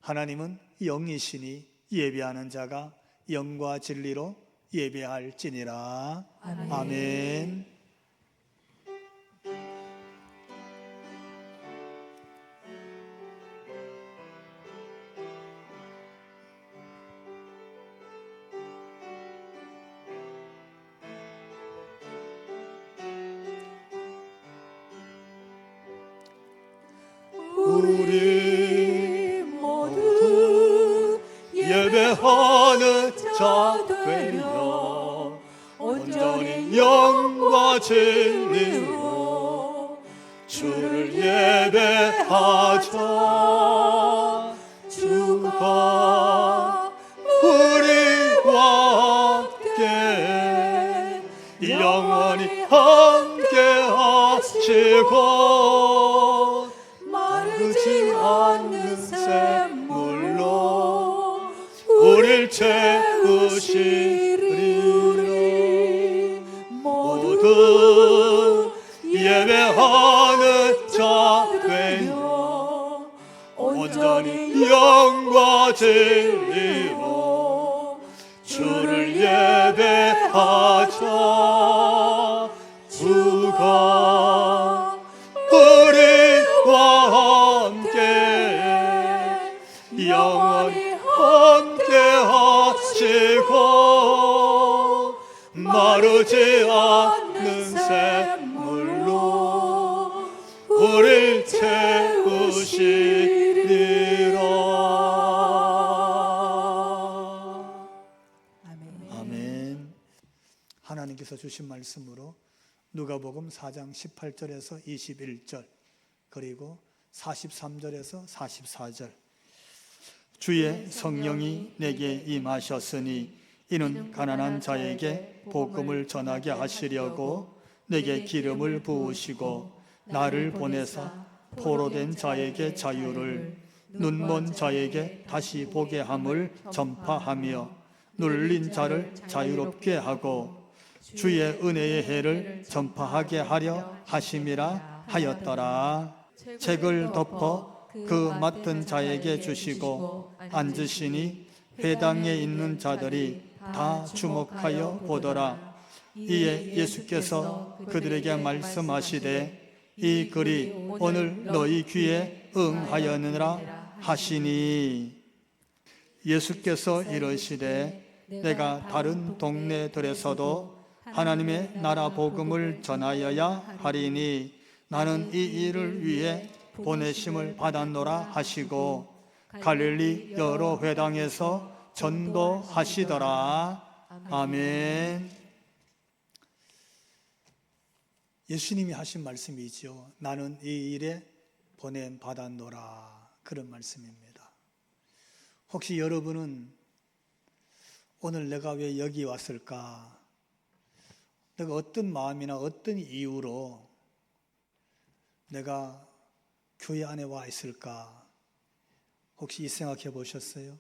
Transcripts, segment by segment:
하나님은 영이시니 예배하는 자가 영과 진리로 예배할지니라. 아멘. 아멘. 우리 모두 예배하는 자 되려 온전히 영과 진리로 주를 예배하자. 주가 우리와 함께 영원히 함께 하시고 마르지 않는 샘물로 우릴 채우시리니 모두 예배하는 자 되려 온전히 영과 진리로 주를 예배하자. 주가 우리와 함께 영원히 함께 하시고 마르지 않는 샘물로 우릴 채우시리라. 아멘. 하나님께서 주신 말씀으로 누가복음 4장 18절에서 21절 그리고 43절에서 44절 주의 성령이 내게 임하셨으니 이는 가난한 자에게 복음을 전하게 하시려고 내게 기름을 부으시고 나를 보내사 포로된 자에게 자유를 눈먼 자에게 다시 보게 함을 전파하며 눌린 자를 자유롭게 하고 주의 은혜의 해를 전파하게 하려 하심이라 하였더라. 책을 덮어 그 맡은 자에게 주시고 앉으시니 회당에 있는 자들이 다 주목하여 보더라. 이에 예수께서 그들에게 말씀하시되 이 글이 오늘 너희 귀에 응하였느니라 하시니 예수께서 이르시되 내가 다른 동네들에서도 하나님의 나라 복음을 전하여야 하리니 나는 이 일을 위해 보내심을 받았노라 하시고 갈릴리 여러 회당에서 전도하시더라. 아멘. 예수님이 하신 말씀이죠. 나는 이 일에 보냄 받았노라. 그런 말씀입니다. 혹시 여러분은 오늘 내가 왜 여기 왔을까? 내가 어떤 마음이나 어떤 이유로 내가 교회 안에 와 있을까? 혹시 이 생각해 보셨어요?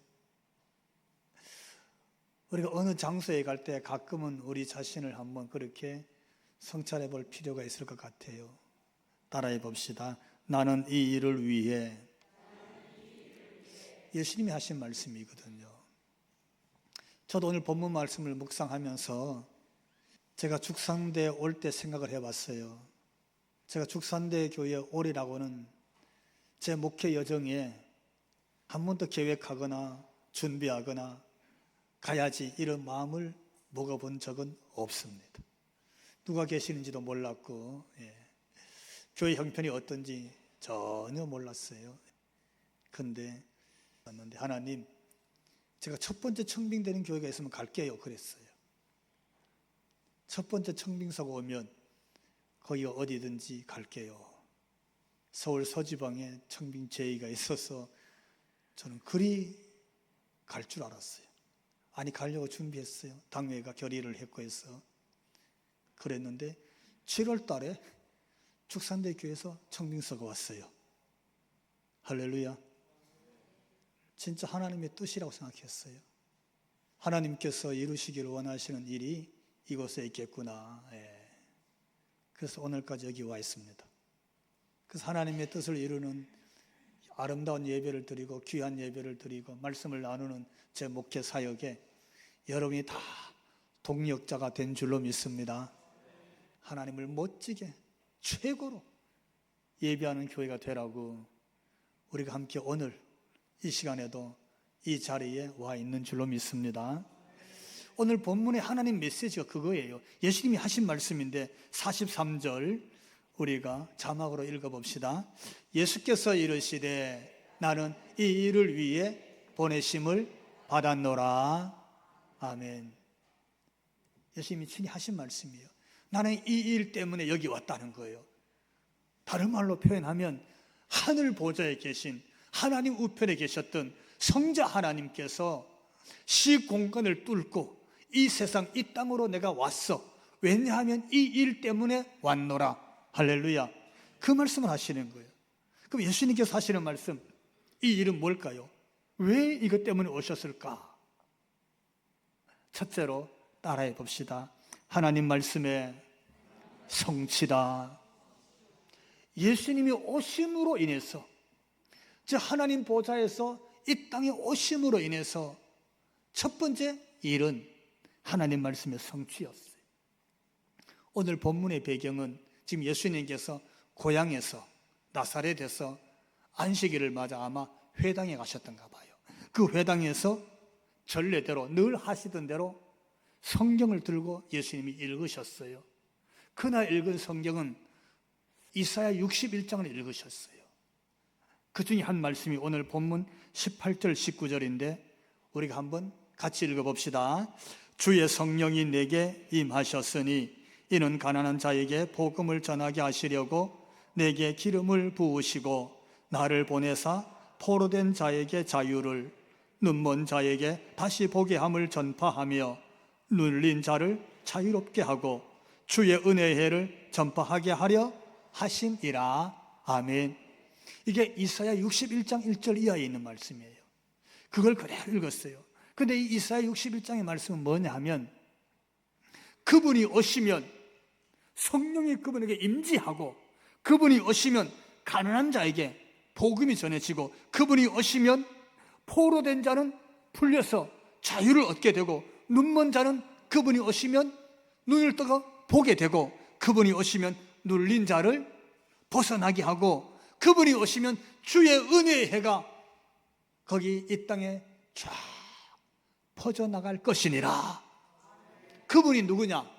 우리가 어느 장소에 갈 때 가끔은 우리 자신을 한번 그렇게 성찰해 볼 필요가 있을 것 같아요. 따라해 봅시다. 나는 이 일을 위해. 예수님이 하신 말씀이거든요. 저도 오늘 본문 말씀을 묵상하면서 제가 죽산대에 올 때 생각을 해봤어요. 제가 죽산대 교회에 오리라고는 제 목회 여정에 한 번도 계획하거나 준비하거나 가야지 이런 마음을 먹어본 적은 없습니다. 누가 계시는지도 몰랐고 교회 형편이 어떤지 전혀 몰랐어요. 근데 하나님, 제가 첫 번째 청빙되는 교회가 있으면 갈게요 그랬어요. 첫 번째 청빙서가 오면 거기 어디든지 갈게요. 서울 서지방에 청빙 제의가 있어서 저는 그리 갈 줄 알았어요. 아니 가려고 준비했어요. 당회가 결의를 했고 해서 그랬는데 7월 달에 축산대 교회에서 청빙서가 왔어요. 할렐루야. 진짜 하나님의 뜻이라고 생각했어요. 하나님께서 이루시기를 원하시는 일이 이곳에 있겠구나. 그래서 오늘까지 여기 와 있습니다. 그래서 하나님의 뜻을 이루는 아름다운 예배를 드리고 귀한 예배를 드리고 말씀을 나누는 제 목회 사역에 여러분이 다 동력자가 된 줄로 믿습니다. 하나님을 멋지게 최고로 예배하는 교회가 되라고 우리가 함께 오늘 이 시간에도 이 자리에 와 있는 줄로 믿습니다. 오늘 본문의 하나님 메시지가 그거예요. 예수님이 하신 말씀인데 43절 우리가 자막으로 읽어봅시다. 예수께서 이르시되 나는 이 일을 위해 보내심을 받았노라. 아멘. 예수님이 친히 하신 말씀이에요. 나는 이 일 때문에 여기 왔다는 거예요. 다른 말로 표현하면 하늘 보좌에 계신 하나님 우편에 계셨던 성자 하나님께서 시공간을 뚫고 이 세상 이 땅으로 내가 왔어. 왜냐하면 이 일 때문에 왔노라. 할렐루야. 그 말씀을 하시는 거예요. 그럼 예수님께서 하시는 말씀, 이 일은 뭘까요? 왜 이것 때문에 오셨을까? 첫째로 따라해 봅시다. 하나님 말씀의 성취다. 예수님이 오심으로 인해서, 즉 하나님 보좌에서 이 땅에 오심으로 인해서 첫 번째 일은 하나님 말씀의 성취였어요. 오늘 본문의 배경은 지금 예수님께서 고향에서 나사렛에서 안식일을 맞아 아마 회당에 가셨던가 봐요. 그 회당에서 전례대로 늘 하시던 대로 성경을 들고 예수님이 읽으셨어요. 그날 읽은 성경은 이사야 61장을 읽으셨어요. 그 중에 한 말씀이 오늘 본문 18절 19절인데 우리가 한번 같이 읽어봅시다. 주의 성령이 내게 임하셨으니 이는 가난한 자에게 복음을 전하게 하시려고 내게 기름을 부으시고 나를 보내사 포로된 자에게 자유를, 눈먼 자에게 다시 보게 함을 전파하며 눌린 자를 자유롭게 하고 주의 은혜의 해를 전파하게 하려 하심이라. 아멘. 이게 이사야 61장 1절 이하에 있는 말씀이에요. 그걸 그대로 읽었어요. 근데 이 이사야 61장의 말씀은 뭐냐 하면 그분이 오시면 성령이 그분에게 임재하고 그분이 오시면 가난한 자에게 복음이 전해지고 그분이 오시면 포로된 자는 풀려서 자유를 얻게 되고 눈먼 자는 그분이 오시면 눈을 떠서 보게 되고 그분이 오시면 눌린 자를 벗어나게 하고 그분이 오시면 주의 은혜의 해가 거기 이 땅에 쫙 퍼져나갈 것이니라. 그분이 누구냐?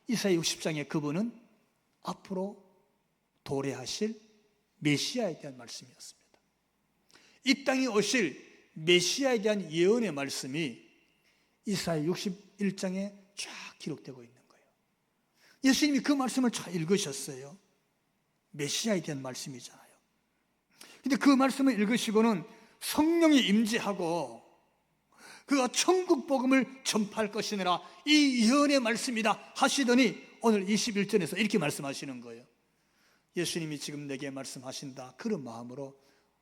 이사야 60장의 그분은 앞으로 도래하실 메시아에 대한 말씀이었습니다. 이 땅에 오실 메시아에 대한 예언의 말씀이 이사야 61장에 쫙 기록되고 있는 거예요. 예수님이 그 말씀을 잘 읽으셨어요. 메시아에 대한 말씀이잖아요. 근데 그 말씀을 읽으시고는 성령이 임재하고 그가 천국 복음을 전파할 것이니라 이 예언의 말씀이다 하시더니 오늘 21절에서 이렇게 말씀하시는 거예요. 예수님이 지금 내게 말씀하신다. 그런 마음으로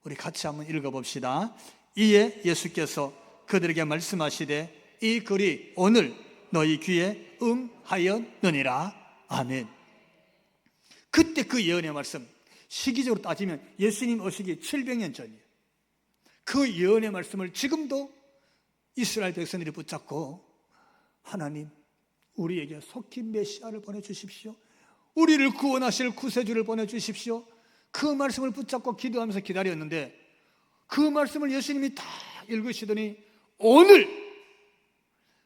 우리 같이 한번 읽어봅시다. 이에 예수께서 그들에게 말씀하시되 이 글이 오늘 너희 귀에 응하였느니라. 아멘. 그때 그 예언의 말씀, 시기적으로 따지면 예수님 오시기 700년 전이에요. 그 예언의 말씀을 지금도 이스라엘 백성들이 붙잡고 하나님 우리에게 속히 메시아를 보내주십시오. 우리를 구원하실 구세주를 보내주십시오. 그 말씀을 붙잡고 기도하면서 기다렸는데 그 말씀을 예수님이 다 읽으시더니 오늘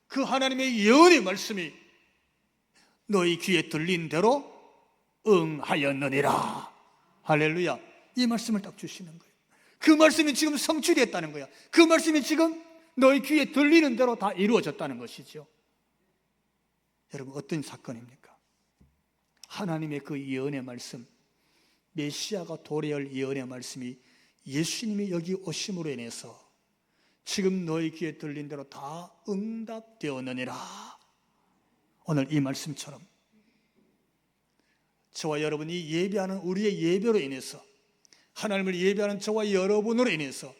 그 하나님의 예언의 말씀이 너희 귀에 들린 대로 응하였느니라. 할렐루야. 이 말씀을 딱 주시는 거예요. 그 말씀이 지금 성취됐다는 거야. 그 말씀이 지금 너희 귀에 들리는 대로 다 이루어졌다는 것이죠. 여러분 어떤 사건입니까? 하나님의 그 예언의 말씀, 메시아가 도래할 예언의 말씀이 예수님이 여기 오심으로 인해서 지금 너희 귀에 들린 대로 다 응답되었느니라. 오늘 이 말씀처럼 저와 여러분이 예배하는 우리의 예배로 인해서 하나님을 예배하는 저와 여러분으로 인해서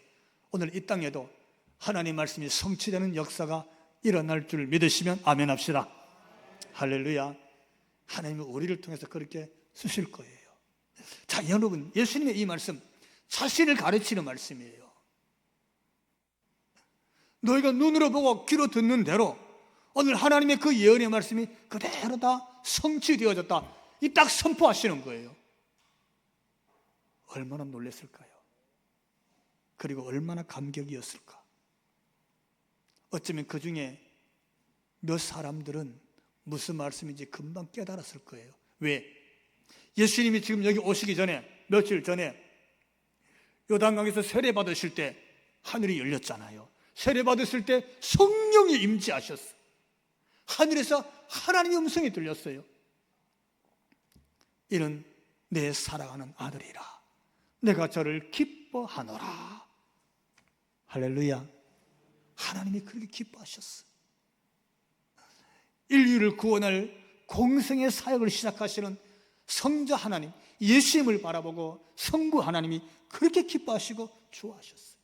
오늘 이 땅에도 하나님 말씀이 성취되는 역사가 일어날 줄 믿으시면 아멘 합시다. 할렐루야. 하나님은 우리를 통해서 그렇게 쓰실 거예요. 자, 여러분 예수님의 이 말씀 자신을 가르치는 말씀이에요. 너희가 눈으로 보고 귀로 듣는 대로 오늘 하나님의 그 예언의 말씀이 그대로 다 성취되어졌다. 이 딱 선포하시는 거예요. 얼마나 놀랐을까요? 그리고 얼마나 감격이었을까? 어쩌면 그 중에 몇 사람들은 무슨 말씀인지 금방 깨달았을 거예요. 왜? 예수님이 지금 여기 오시기 전에, 며칠 전에 요단강에서 세례 받으실 때 하늘이 열렸잖아요. 세례 받으실 때 성령이 임재하셨어요. 하늘에서 하나님의 음성이 들렸어요. 이는 내 사랑하는 아들이라 내가 저를 기뻐하노라. 할렐루야. 하나님이 그렇게 기뻐하셨어요. 인류를 구원할 공생의 사역을 시작하시는 성자 하나님, 예수님을 바라보고 성부 하나님이 그렇게 기뻐하시고 좋아하셨어요.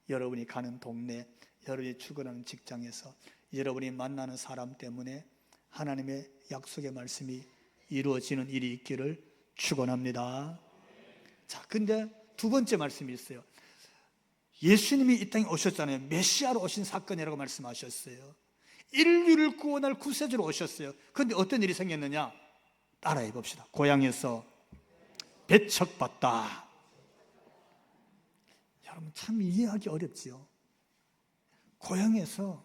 여러분이 가는 동네, 여러분이 출근하는 직장에서 여러분이 만나는 사람 때문에 하나님의 약속의 말씀이 이루어지는 일이 있기를 축원합니다. 자, 근데 두 번째 말씀이 있어요. 예수님이 이 땅에 오셨잖아요. 메시아로 오신 사건이라고 말씀하셨어요. 인류를 구원할 구세주로 오셨어요. 그런데 어떤 일이 생겼느냐? 따라해 봅시다. 고향에서 배척받다. 여러분 참 이해하기 어렵지요. 고향에서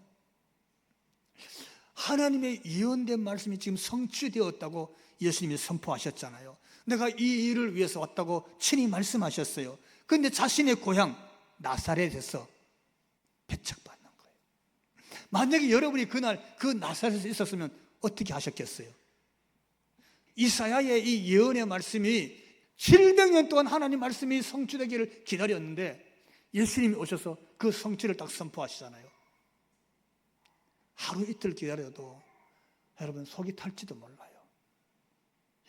하나님의 예언된 말씀이 지금 성취되었다고 예수님이 선포하셨잖아요. 내가 이 일을 위해서 왔다고 친히 말씀하셨어요. 그런데 자신의 고향 나사렛에서 배척받는 거예요. 만약에 여러분이 그날 그 나사렛에 있었으면 어떻게 하셨겠어요? 이사야의 이 예언의 말씀이 700년 동안 하나님 말씀이 성취되기를 기다렸는데 예수님이 오셔서 그 성취를 딱 선포하시잖아요. 하루 이틀 기다려도 여러분 속이 탈지도 몰라요.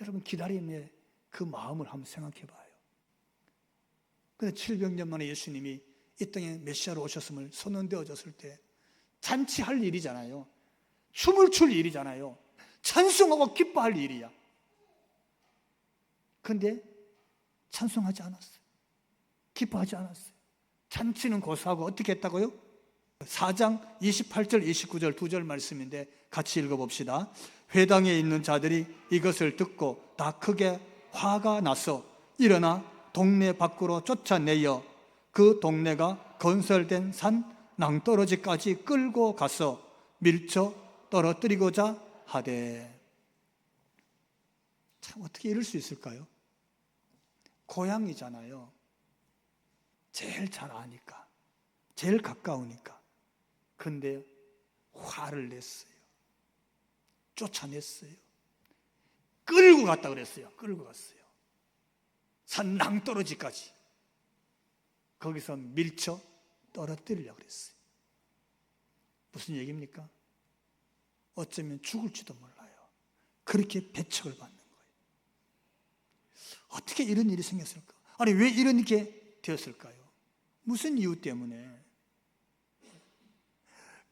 여러분 기다림의 그 마음을 한번 생각해 봐요. 그런데 700년 만에 예수님이 이 땅에 메시아로 오셨음을 선언되어졌을 때 잔치할 일이잖아요. 춤을 출 일이잖아요. 찬송하고 기뻐할 일이야. 그런데 찬송하지 않았어요. 기뻐하지 않았어요. 잔치는 고사하고 어떻게 했다고요? 4장 28절 29절 두 절 말씀인데 같이 읽어봅시다. 회당에 있는 자들이 이것을 듣고 다 크게 화가 나서 일어나 동네 밖으로 쫓아내어 그 동네가 건설된 산 낭떠러지까지 끌고 가서 밀쳐 떨어뜨리고자 하되. 참 어떻게 이럴 수 있을까요? 고향이잖아요. 제일 잘 아니까, 제일 가까우니까. 근데 화를 냈어요. 쫓아냈어요. 끌고 갔다 그랬어요. 끌고 갔어요. 산 낭떠러지까지. 거기서 밀쳐 떨어뜨리려고 그랬어요. 무슨 얘기입니까? 어쩌면 죽을지도 몰라요. 그렇게 배척을 받는 거예요. 어떻게 이런 일이 생겼을까? 아니 왜 이렇게 되었을까요? 무슨 이유 때문에?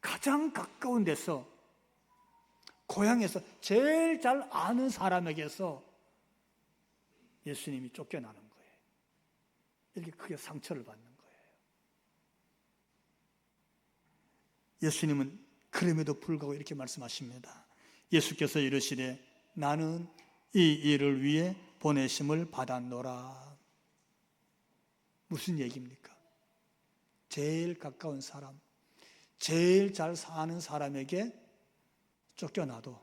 가장 가까운 데서, 고향에서 제일 잘 아는 사람에게서 예수님이 쫓겨나는 거예요. 이렇게 크게 상처를 받는 거예요. 예수님은 그럼에도 불구하고 이렇게 말씀하십니다. 예수께서 이르시되 나는 이 일을 위해 보내심을 받았노라. 무슨 얘기입니까? 제일 가까운 사람, 제일 잘 사는 사람에게 쫓겨나도,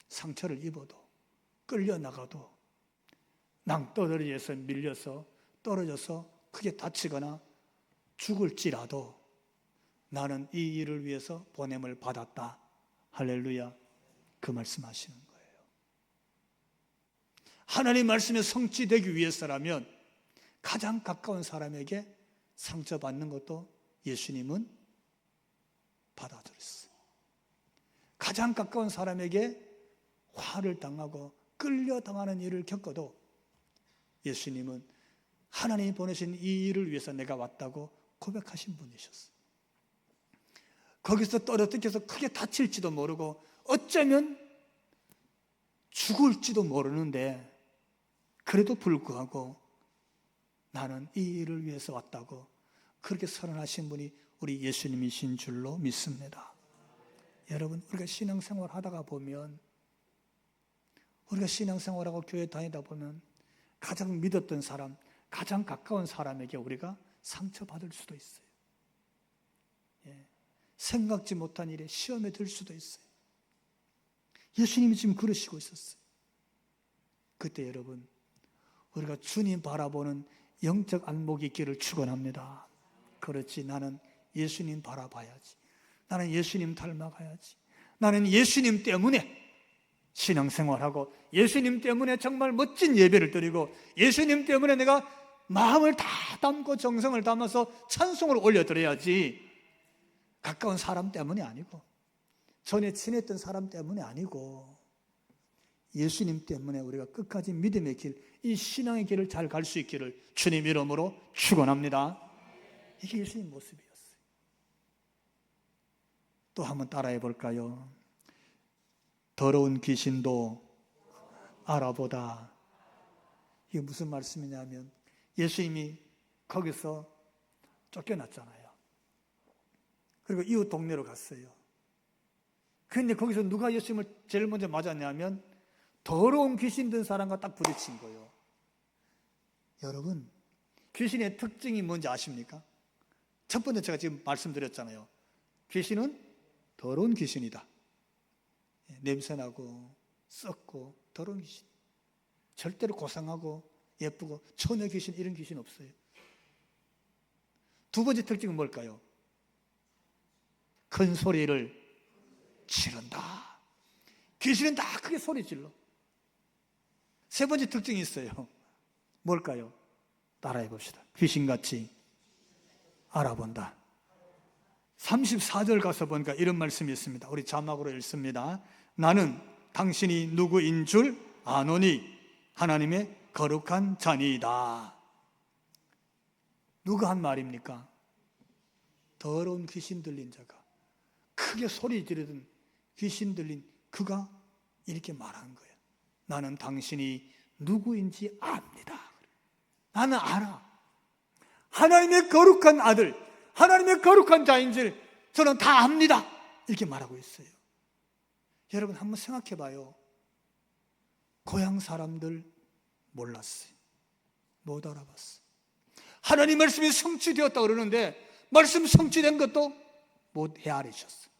상처를 입어도, 끌려나가도, 낭떠러지에서 밀려서 떨어져서 크게 다치거나 죽을지라도 나는 이 일을 위해서 보냄을 받았다. 할렐루야. 그 말씀하시는 거예요. 하나님 말씀에 성취되기 위해서라면 가장 가까운 사람에게 상처받는 것도 예수님은 받아들였어요. 가장 가까운 사람에게 화를 당하고 끌려당하는 일을 겪어도 예수님은 하나님이 보내신 이 일을 위해서 내가 왔다고 고백하신 분이셨어요. 거기서 떨어뜨려서 크게 다칠지도 모르고 어쩌면 죽을지도 모르는데 그래도 불구하고 나는 이 일을 위해서 왔다고 그렇게 선언하신 분이 우리 예수님이신 줄로 믿습니다. 여러분, 우리가 신앙생활 하다가 보면, 우리가 신앙생활하고 교회 다니다 보면 가장 믿었던 사람, 가장 가까운 사람에게 우리가 상처받을 수도 있어요. 생각지 못한 일에 시험에 들 수도 있어요. 예수님이 지금 그러시고 있었어요. 그때 여러분, 우리가 주님 바라보는 영적 안목이 있기를 축원합니다. 그렇지, 나는 예수님 바라봐야지. 나는 예수님 닮아가야지. 나는 예수님 때문에 신앙생활하고 예수님 때문에 정말 멋진 예배를 드리고 예수님 때문에 내가 마음을 다 담고 정성을 담아서 찬송을 올려드려야지. 가까운 사람 때문이 아니고 전에 친했던 사람 때문이 아니고 예수님 때문에 우리가 끝까지 믿음의 길, 이 신앙의 길을 잘 갈 수 있기를 주님 이름으로 축원합니다. 이게 예수님 모습이었어요. 또 한번 따라해 볼까요? 더러운 귀신도 알아보다. 이게 무슨 말씀이냐면 예수님이 거기서 쫓겨났잖아요. 그리고 이웃 동네로 갔어요. 그런데 거기서 누가 예수님을 제일 먼저 맞았냐면 더러운 귀신 든 사람과 딱 부딪힌 거예요. 여러분, 귀신의 특징이 뭔지 아십니까? 첫 번째 제가 지금 말씀드렸잖아요. 귀신은 더러운 귀신이다. 냄새나고 썩고 더러운 귀신. 절대로 고상하고 예쁘고 처녀 귀신 이런 귀신 없어요. 두 번째 특징은 뭘까요? 큰 소리를 지른다. 귀신은 다 크게 소리 질러. 세 번째 특징이 있어요. 뭘까요? 따라해 봅시다. 귀신같이 알아본다. 34절 가서 보니까 이런 말씀이 있습니다. 우리 자막으로 읽습니다. 나는 당신이 누구인 줄 아노니 하나님의 거룩한 자니이다. 누가 한 말입니까? 더러운 귀신 들린 자가, 크게 소리 지르던 귀신 들린 그가 이렇게 말한 거예요. 나는 당신이 누구인지 압니다. 나는 알아. 하나님의 거룩한 아들, 하나님의 거룩한 자인지 저는 다 압니다. 이렇게 말하고 있어요. 여러분 한번 생각해 봐요. 고향 사람들 몰랐어요. 못 알아봤어요. 하나님 말씀이 성취되었다고 그러는데 말씀 성취된 것도 못 헤아리셨어요.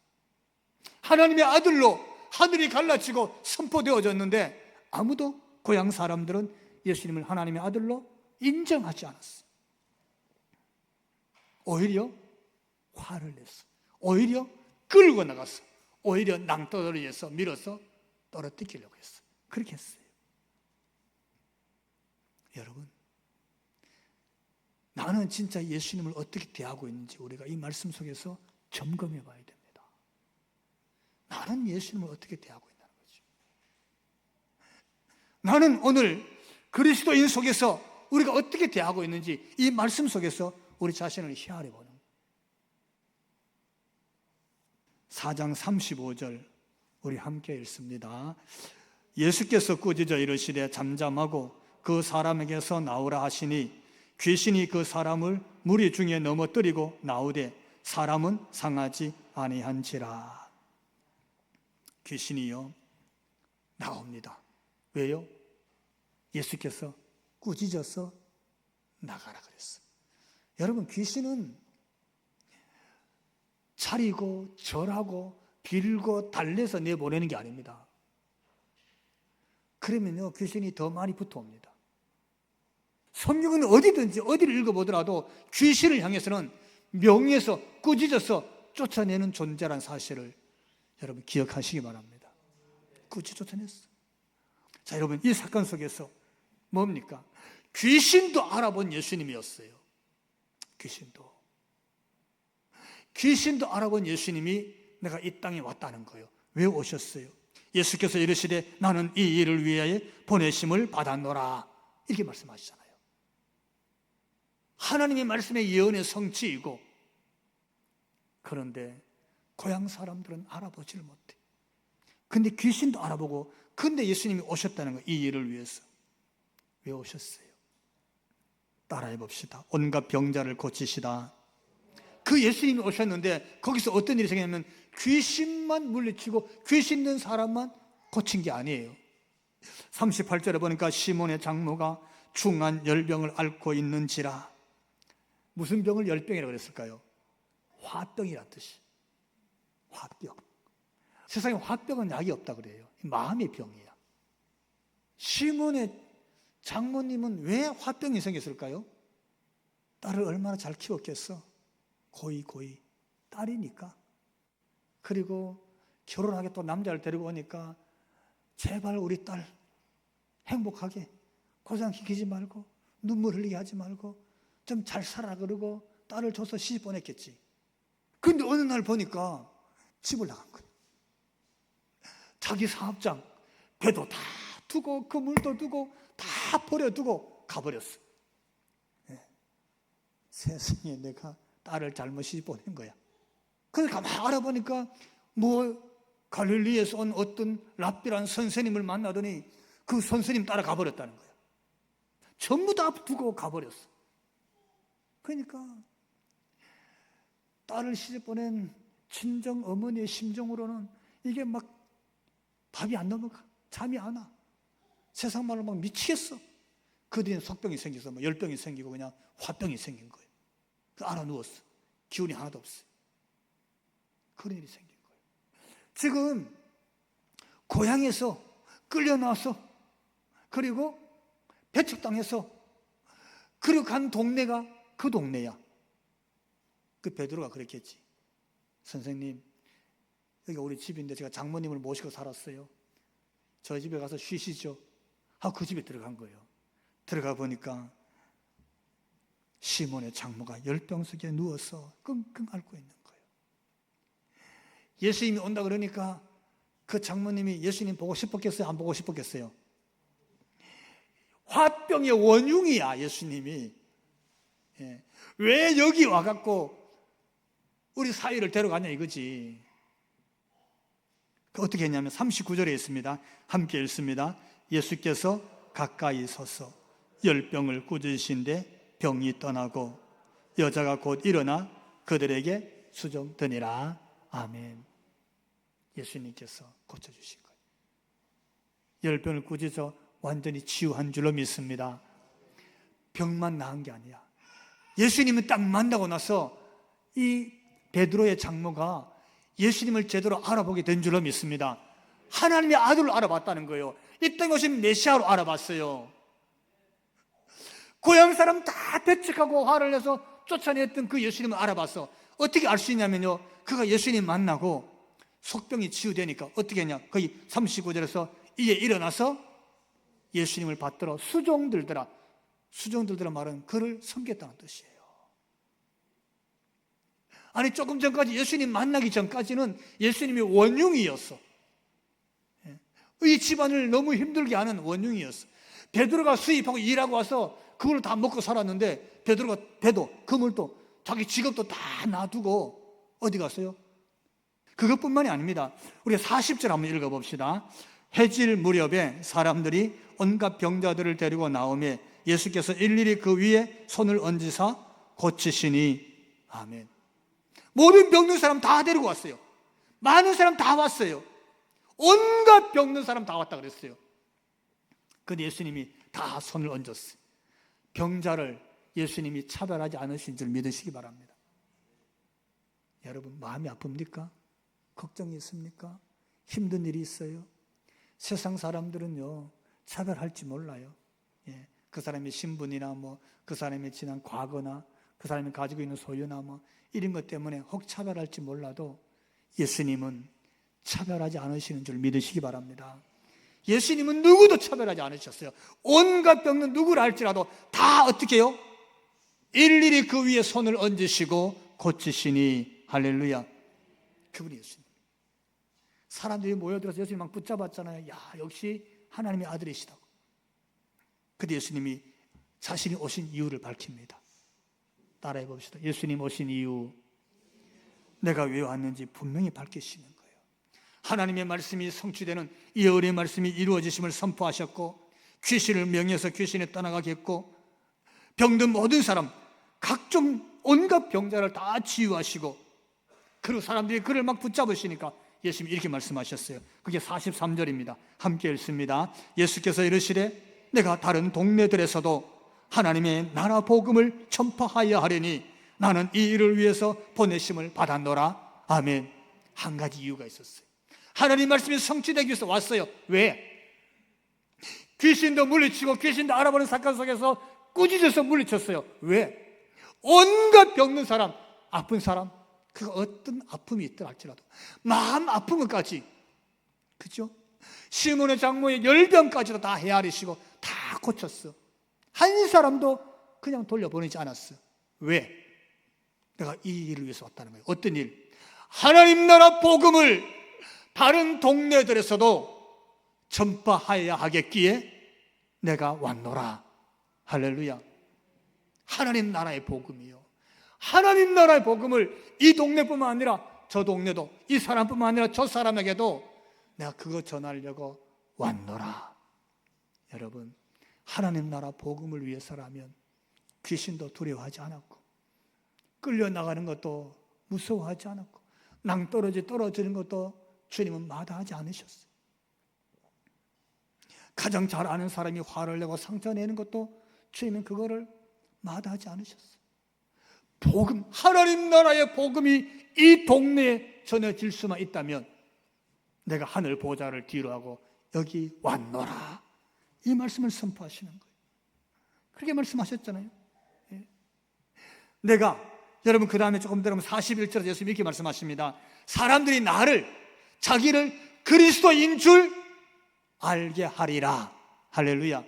하나님의 아들로 하늘이 갈라지고 선포되어졌는데 아무도 고향 사람들은 예수님을 하나님의 아들로 인정하지 않았어요. 오히려 화를 냈어. 오히려 끌고 나갔어. 오히려 낭떠러리에서 밀어서 떨어뜨리려고 했어. 그렇게 했어요. 여러분, 나는 진짜 예수님을 어떻게 대하고 있는지 우리가 이 말씀 속에서 점검해 봐야 됩니다. 나는 예수님을 어떻게 대하고 있다는 거죠. 나는 오늘 그리스도인 속에서 우리가 어떻게 대하고 있는지 이 말씀 속에서 우리 자신을 헤아려 보는 거예요. 4장 35절 우리 함께 읽습니다. 예수께서 꾸짖어 이르시되 잠잠하고 그 사람에게서 나오라 하시니 귀신이 그 사람을 무리 중에 넘어뜨리고 나오되 사람은 상하지 아니한지라. 귀신이요 나옵니다. 왜요? 예수께서 꾸짖어서 나가라 그랬어요. 여러분, 귀신은 차리고 절하고 빌고 달래서 내보내는 게 아닙니다. 그러면요 귀신이 더 많이 붙어옵니다. 성경은 어디든지 어디를 읽어보더라도 귀신을 향해서는 명예에서 꾸짖어서 쫓아내는 존재란 사실을 여러분 기억하시기 바랍니다. 꾸짖어 쫓아냈어. 자, 여러분 이 사건 속에서 뭡니까? 귀신도 알아본 예수님이었어요. 귀신도 알아본 예수님이 내가 이 땅에 왔다는 거예요. 왜 오셨어요? 예수께서 이르시되 나는 이 일을 위하여 보내심을 받았노라 이렇게 말씀하시잖아요. 하나님의 말씀의 예언의 성취이고, 그런데 고향 사람들은 알아보지를 못해. 근데 귀신도 알아보고, 근데 예수님이 오셨다는 거예요. 이 일을 위해서. 왜 오셨어요? 따라해 봅시다. 온갖 병자를 고치시다. 그 예수님이 오셨는데 거기서 어떤 일이 생겼냐면 귀신만 물리치고 귀신 있는 사람만 고친 게 아니에요. 38절에 보니까 시몬의 장모가 중한 열병을 앓고 있는지라. 무슨 병을 열병이라고 그랬을까요? 화병이라는 뜻이. 화병. 세상에 화병은 약이 없다 그래요. 마음의 병이야. 시몬의 장모님은 왜 화병이 생겼을까요? 딸을 얼마나 잘 키웠겠어? 고이 딸이니까. 그리고 결혼하게 또 남자를 데리고 오니까 제발 우리 딸 행복하게 고생시키지 말고 눈물 흘리게 하지 말고 좀 잘 살아 그러고 딸을 줘서 시집 보냈겠지. 근데 어느 날 보니까 집을 나간 거예요. 자기 사업장 배도 다 두고 그물도 두고 다 버려두고 가버렸어. 네. 세상에 내가 딸을 잘못 시집 보낸 거야. 그러니까 막 알아보니까 갈릴리에서 온 어떤 랍비라는 선생님을 만나더니 그 선생님 따라 가버렸다는 거야. 전부 다 두고 가버렸어. 그러니까 딸을 시집 보낸 친정 어머니의 심정으로는 이게 막 밥이 안 넘어가. 잠이 안 와. 세상 말로 막 미치겠어. 그 뒤에 속병이 생겨서 열병이 생기고 그냥 화병이 생긴 거예요. 알아 누웠어. 기운이 하나도 없어요. 그런 일이 생긴 거예요. 지금 고향에서 끌려나와서 그리고 배척당해서 그리고 간 동네가 그 동네야. 그 베드로가 그랬겠지. 선생님, 여기 우리 집인데 제가 장모님을 모시고 살았어요. 저희 집에 가서 쉬시죠. 하고 그 집에 들어간 거예요. 들어가 보니까 시몬의 장모가 열병 속에 누워서 끙끙 앓고 있는 거예요. 예수님이 온다 그러니까 그 장모님이 예수님 보고 싶었겠어요? 안 보고 싶었겠어요? 화병의 원흉이야 예수님이. 예. 왜 여기 와갖고 우리 사위를 데려가냐 이거지. 어떻게 했냐면 39절에 있습니다. 함께 읽습니다. 예수께서 가까이 서서 열병을 꾸짖으신데 병이 떠나고 여자가 곧 일어나 그들에게 수종드니라. 아멘. 예수님께서 고쳐주신 거예요. 열병을 꾸짖어 완전히 치유한 줄로 믿습니다. 병만 나은 게 아니야. 예수님을 딱 만나고 나서 이 베드로의 장모가 예수님을 제대로 알아보게 된 줄로 믿습니다. 하나님의 아들을 알아봤다는 거예요. 이 땅에 오신 메시아로 알아봤어요. 고향 사람 다 배척하고 화를 내서 쫓아냈던 그 예수님을 알아봤어. 어떻게 알 수 있냐면요, 그가 예수님 만나고 속병이 치유되니까 어떻게 했냐, 거기 39절에서 이에 일어나서 예수님을 받들어 수종들더라. 수종들더라 말은 그를 섬겼다는 뜻이에요. 아니 조금 전까지 예수님 만나기 전까지는 예수님이 원흉이었어. 이 집안을 너무 힘들게 하는 원흉이었어. 베드로가 수입하고 일하고 와서 그걸 다 먹고 살았는데 베드로가 배도 그물도 자기 직업도 다 놔두고 어디 갔어요? 그것뿐만이 아닙니다. 우리 40절 한번 읽어봅시다. 해질 무렵에 사람들이 온갖 병자들을 데리고 나오매 예수께서 일일이 그 위에 손을 얹으사 고치시니. 아멘. 모든 병든 사람 다 데리고 왔어요. 많은 사람 다 왔어요. 온갖 병든 사람 다 왔다 그랬어요. 근데 예수님이 다 손을 얹었어요. 병자를 예수님이 차별하지 않으신 줄 믿으시기 바랍니다. 여러분 마음이 아픕니까? 걱정이 있습니까? 힘든 일이 있어요? 세상 사람들은요 차별할지 몰라요. 예, 그 사람의 신분이나 그 사람의 지난 과거나 그 사람이 가지고 있는 소유나 이런 것 때문에 혹 차별할지 몰라도 예수님은 차별하지 않으시는 줄 믿으시기 바랍니다. 예수님은 누구도 차별하지 않으셨어요. 온갖 병은 누구를 할지라도 다 어떻게 해요? 일일이 그 위에 손을 얹으시고 고치시니. 할렐루야. 그분이 예수님. 사람들이 모여들어서 예수님 막 붙잡았잖아요. 야, 역시 하나님의 아들이시다고. 근데 예수님이 자신이 오신 이유를 밝힙니다. 따라해 봅시다. 예수님 오신 이유, 내가 왜 왔는지 분명히 밝히시는 거예요. 하나님의 말씀이 성취되는 예언의 말씀이 이루어지심을 선포하셨고 귀신을 명해서 귀신이 떠나가게 했고, 병든 모든 사람, 각종 온갖 병자를 다 치유하시고, 그리고 사람들이 그를 막 붙잡으시니까 예수님이 이렇게 말씀하셨어요. 그게 43절입니다. 함께 읽습니다. 예수께서 이르시되 내가 다른 동네들에서도 하나님의 나라 복음을 전파하여 하려니 나는 이 일을 위해서 보내심을 받았노라. 아멘. 한 가지 이유가 있었어요. 하나님 말씀이 성취되기 위해서 왔어요. 왜? 귀신도 물리치고 귀신도 알아보는 사건 속에서 꾸짖어서 물리쳤어요. 왜? 온갖 병든 사람, 아픈 사람, 그 어떤 아픔이 있더라 할지라도 마음 아픈 것까지, 그죠? 시몬의 장모의 열병까지도 다 헤아리시고 다 고쳤어. 한 사람도 그냥 돌려보내지 않았어. 왜? 내가 이 일을 위해서 왔다는 거예요. 어떤 일? 하나님 나라 복음을 다른 동네들에서도 전파하여야 하겠기에 내가 왔노라. 할렐루야. 하나님 나라의 복음이요, 하나님 나라의 복음을 이 동네뿐만 아니라 저 동네도, 이 사람뿐만 아니라 저 사람에게도 내가 그거 전하려고 왔노라. 여러분, 하나님 나라 복음을 위해서라면 귀신도 두려워하지 않았고, 끌려나가는 것도 무서워하지 않았고, 낭떠러지 떨어지는 것도 주님은 마다하지 않으셨어요. 가장 잘 아는 사람이 화를 내고 상처 내는 것도 주님은 그거를 마다하지 않으셨어요. 복음, 하나님 나라의 복음이 이 동네에 전해질 수만 있다면 내가 하늘 보좌를 뒤로 하고 여기 왔노라, 이 말씀을 선포하시는 거예요. 그렇게 말씀하셨잖아요. 내가, 여러분 그 다음에 조금 들으면 41절에 예수님이 이렇게 말씀하십니다. 사람들이 나를, 자기를 그리스도인 줄 알게 하리라. 할렐루야.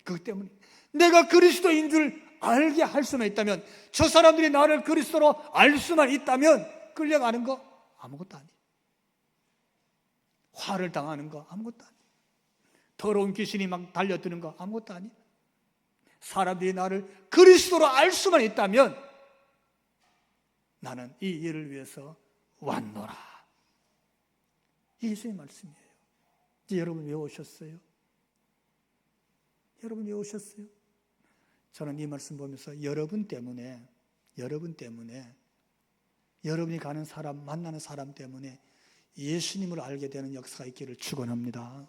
그것 때문에 내가 그리스도인 줄 알게 할 수만 있다면, 저 사람들이 나를 그리스도로 알 수만 있다면 끌려가는 거 아무것도 아니에요. 화를 당하는 거 아무것도 아니에요. 더러운 귀신이 막 달려드는 거 아무것도 아니에요. 사람들이 나를 그리스도로 알 수만 있다면 나는 이 일을 위해서 왔노라. 예수의 말씀이에요. 이제 여러분 왜 오셨어요? 여러분 왜 오셨어요? 저는 이 말씀 보면서 여러분 때문에, 여러분이 가는 사람, 만나는 사람 때문에 예수님을 알게 되는 역사가 있기를 축원합니다.